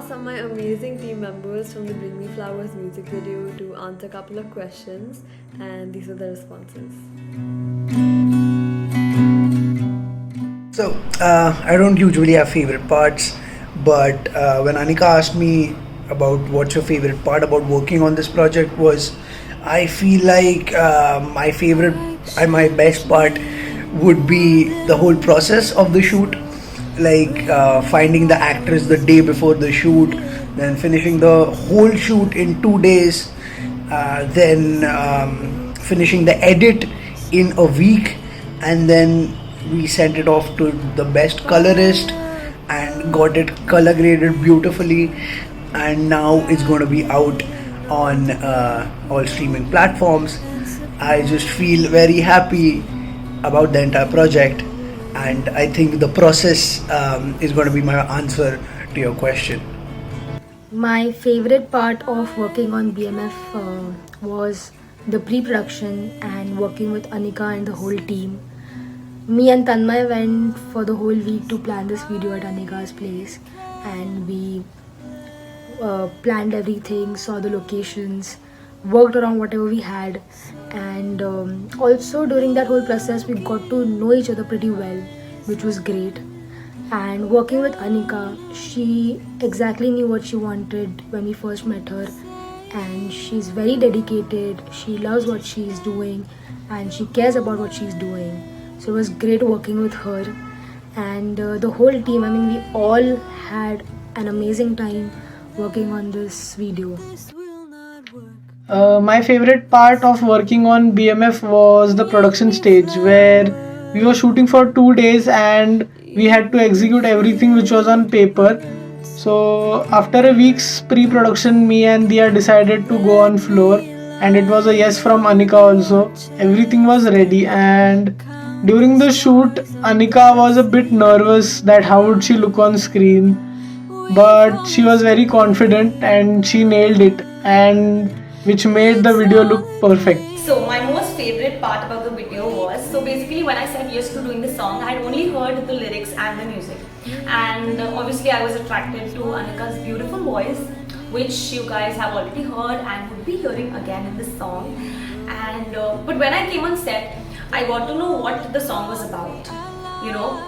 asked some of my amazing team members from the Bring Me Flowers music video to answer a couple of questions, and these are the responses. So, I don't usually have favorite parts, but when Anika asked me about what's your favorite part about working on this project was, I feel like my favorite and my best part would be the whole process of the shoot, like finding the actress the day before the shoot, then finishing the whole shoot in 2 days, then finishing the edit in a week, and then we sent it off to the best colorist and got it color graded beautifully, and now it's going to be out on all streaming platforms. I just feel very happy about the entire project, and I think the process is going to be my answer to your question. My favorite part of working on BMF was the pre-production and working with Anika and the whole team. Me and Tanmay went for the whole week to plan this video at Anika's place, and we planned everything, saw the locations, worked around whatever we had, and also during that whole process we got to know each other pretty well, which was great. And working with Anika, she exactly knew what she wanted when we first met her, and she's very dedicated, she loves what she's doing, and she cares about what she's doing. So it was great working with her, and the whole team, I mean, we all had an amazing time working on this video. My favorite part of working on BMF was the production stage, where we were shooting for 2 days and we had to execute everything which was on paper. So after a week's pre-production, me and Dia decided to go on floor, and it was a yes from Anika also. Everything was ready, and during the shoot, Anika was a bit nervous that how would she look on screen, but she was very confident and she nailed it, and which made the video look perfect. So my most favorite part about the video was, so basically when I said yes to doing the song, I had only heard the lyrics and the music, and obviously I was attracted to Anika's beautiful voice, which you guys have already heard and would be hearing again in this song. And but when I came on set, I got to know what the song was about, you know,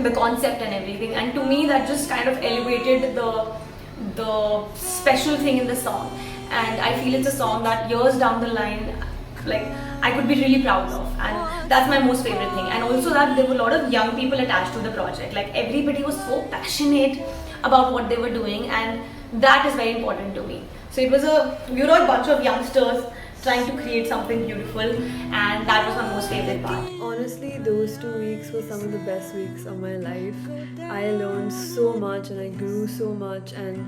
the concept and everything, and to me that just kind of elevated the special thing in the song. And I feel it's a song that years down the line, like, I could be really proud of, and that's my most favorite thing. And also that there were a lot of young people attached to the project, like everybody was so passionate about what they were doing, and that is very important to me. So it was we were a bunch of youngsters trying to create something beautiful, and that was my most favorite part. Honestly, those 2 weeks were some of the best weeks of my life. I learned so much and I grew so much, and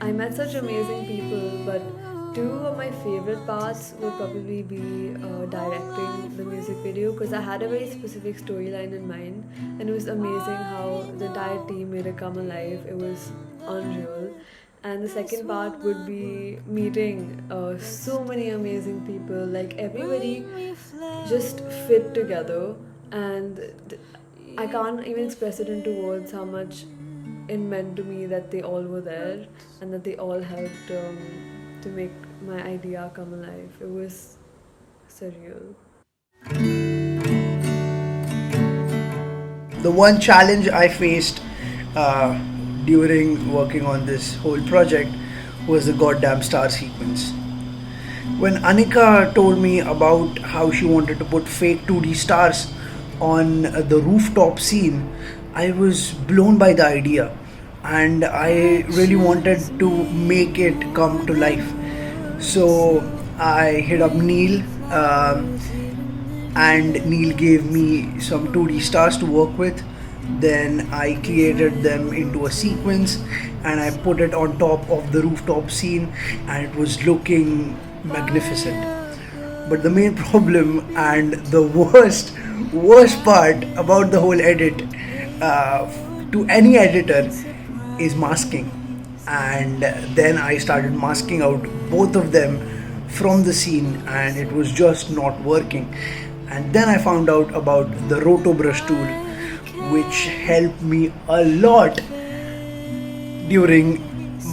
I met such amazing people, but two of my favorite parts would probably be directing the music video, because I had a very specific storyline in mind, and it was amazing how the entire team made it come alive. It was unreal. And the second part would be meeting so many amazing people. Like, everybody just fit together, and I can't even express it into words how much it meant to me that they all were there and that they all helped to make my idea come alive. It was surreal. The one challenge I faced during working on this whole project was the goddamn star sequence. When Anika told me about how she wanted to put fake 2D stars on the rooftop scene, I was blown by the idea, and I really wanted to make it come to life. So I hit up Neil, and Neil gave me some 2D stars to work with. Then I created them into a sequence and I put it on top of the rooftop scene, and it was looking magnificent. But the main problem and the worst part about the whole edit, to any editor, is masking. And then I started masking out both of them from the scene, and it was just not working. And then I found out about the Roto Brush tool, which helped me a lot during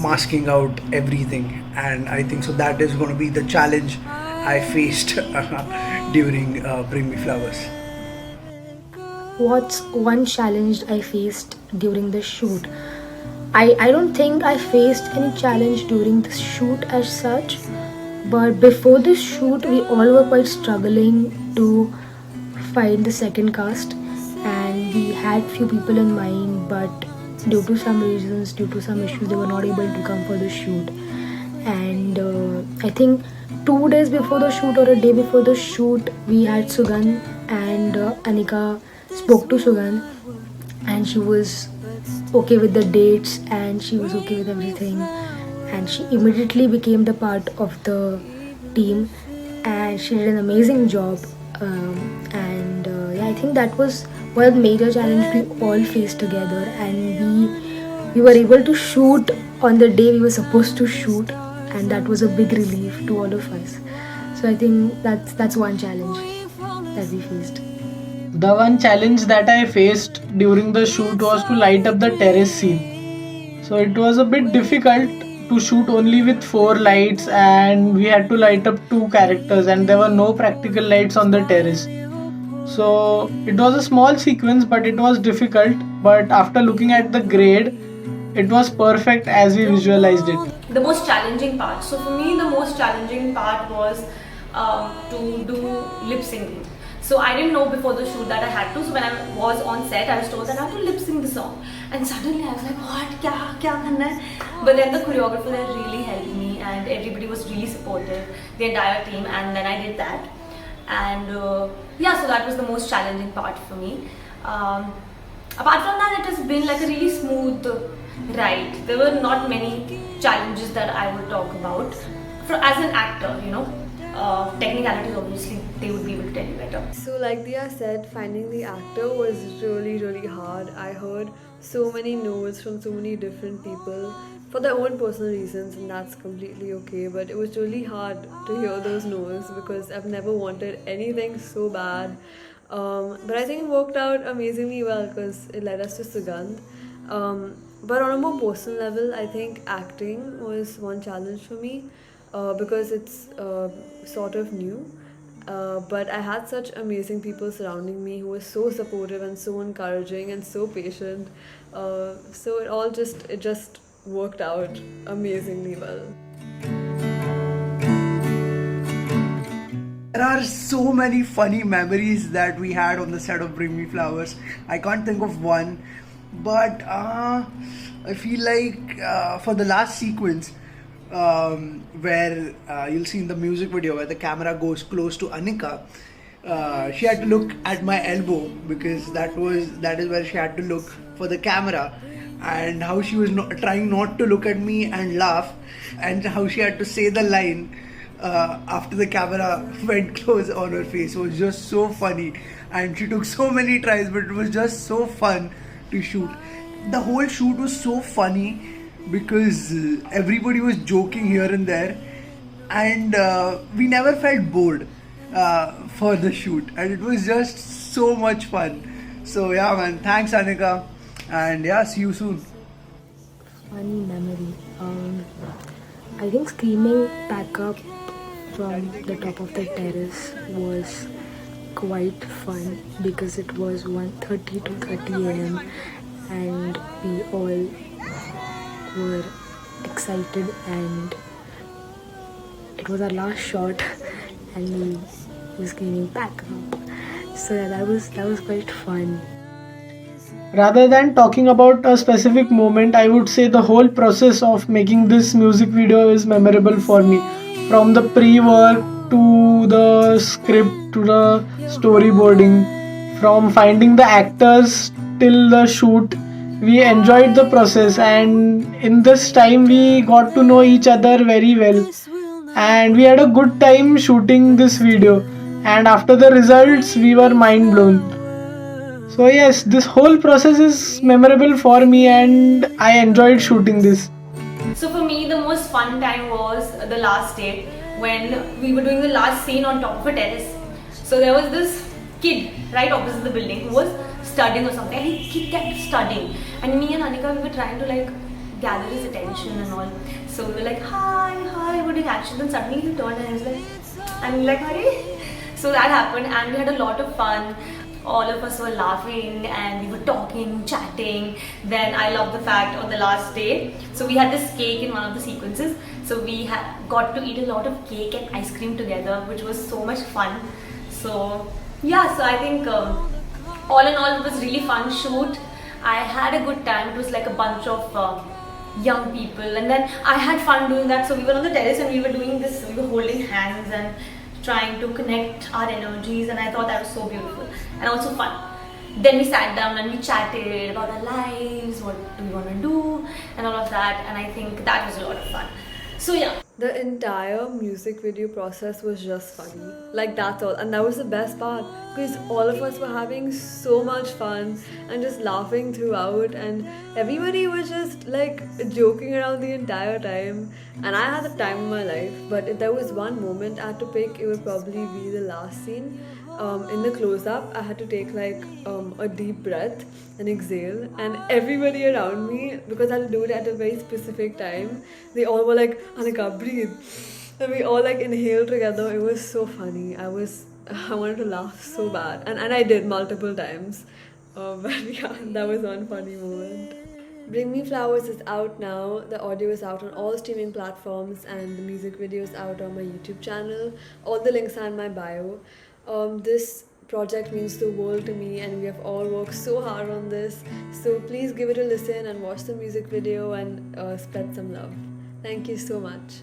masking out everything. And I think so that is going to be the challenge I faced during Bring Me Flowers. What's one challenge I faced during the shoot? I don't think I faced any challenge during the shoot as such, but before the shoot, we all were quite struggling to find the second cast, and we had few people in mind, but due to some reasons, due to some issues, they were not able to come for the shoot. And I think 2 days before the shoot or a day before the shoot, we had Sugandh, and Anika spoke to Sugandh, and she was okay with the dates and she was okay with everything, and she immediately became the part of the team, and she did an amazing job. And yeah, I think that was one of the major challenges we all faced together, and we were able to shoot on the day we were supposed to shoot, and that was a big relief to all of us. So I think that's one challenge that we faced. The one challenge that I faced during the shoot was to light up the terrace scene. So it was a bit difficult to shoot only with 4 lights, and we had to light up 2 characters, and there were no practical lights on the terrace. So it was a small sequence, but it was difficult. But after looking at the grade, it was perfect as we visualized it. The most challenging part. So for me, the most challenging part was to do lip syncing. So I didn't know before the shoot that I had to. So when I was on set, I was told that I have to lip sync the song. And suddenly I was like, what? Kya karna hai? But then the choreographer there really helped me, and everybody was really supportive, the entire team. And then I did that. And yeah, so that was the most challenging part for me. Apart from that, it has been like a really smooth ride. There were not many challenges that I would talk about. As an actor, you know, technicalities obviously they would be able to tell you better. So like Dia said, finding the actor was really hard. I heard so many no's from so many different people for their own personal reasons, and that's completely okay, but it was really hard to hear those no's because I've never wanted anything so bad. But I think it worked out amazingly well because it led us to Sugandh. But on a more personal level, I think acting was one challenge for me because it's sort of new. But I had such amazing people surrounding me who were so supportive and so encouraging and so patient. So it just worked out amazingly well. There are so many funny memories that we had on the set of Bring Me Flowers. I can't think of one, but I feel like for the last sequence where you'll see in the music video where the camera goes close to Anika, she had to look at my elbow because that is where she had to look for the camera, and how she was trying not to look at me and laugh, and how she had to say the line after the camera went close on her face. It was just so funny, and she took so many tries, but it was just so fun to shoot. The whole shoot was so funny because everybody was joking here and there, and we never felt bored for the shoot, and it was just so much fun. So yeah man, thanks Anika, and yeah, see you soon. Funny memory. I think screaming back up from the top of the terrace was quite fun because it was 1:30 to 30 a.m. and we all were excited, and it was our last shot and we were screaming back up. So yeah, that was quite fun. Rather than talking about a specific moment, I would say the whole process of making this music video is memorable for me. From the pre-work to the script to the storyboarding, from finding the actors till the shoot, we enjoyed the process, and in this time we got to know each other very well, and we had a good time shooting this video, and after the results we were mind blown. So yes, this whole process is memorable for me and I enjoyed shooting this. So for me, the most fun time was the last day when we were doing the last scene on top of a terrace. So there was this kid right opposite the building who was studying or something, and he kept studying. And me and Anika, we were trying to like gather his attention and all. So we were like, hi, hi, we're doing action. Then suddenly he turned and he was like, I'm like, Hari. So that happened, and we had a lot of fun. All of us were laughing and we were talking, chatting. Then I love the fact on the last day, so we had this cake in one of the sequences. So we got to eat a lot of cake and ice cream together, which was so much fun. So yeah, so I think all in all, it was really fun shoot. I had a good time. It was like a bunch of young people, and then I had fun doing that. So we were on the terrace and we were doing this. We were holding hands and trying to connect our energies, and I thought that was so beautiful and also fun. Then we sat down and we chatted about our lives, what do we want to do, and all of that. And I think that was a lot of fun. So yeah. The entire music video process was just funny. Like, that's all. And that was the best part, because all of us were having so much fun and just laughing throughout, and everybody was just like joking around the entire time. And I had the time of my life. But if there was one moment I had to pick, it would probably be the last scene. In the close-up, I had to take like a deep breath and exhale, and everybody around me, because I had to do it at a very specific time, they all were like, Anika, breathe. And we all like inhaled together. It was so funny. I wanted to laugh so bad, and I did multiple times. But yeah, that was one funny moment. Bring Me Flowers is out now. The audio is out on all streaming platforms, and the music video is out on my YouTube channel. All the links are in my bio. This project means the world to me, and we have all worked so hard on this. So please give it a listen and watch the music video and spread some love. Thank you so much.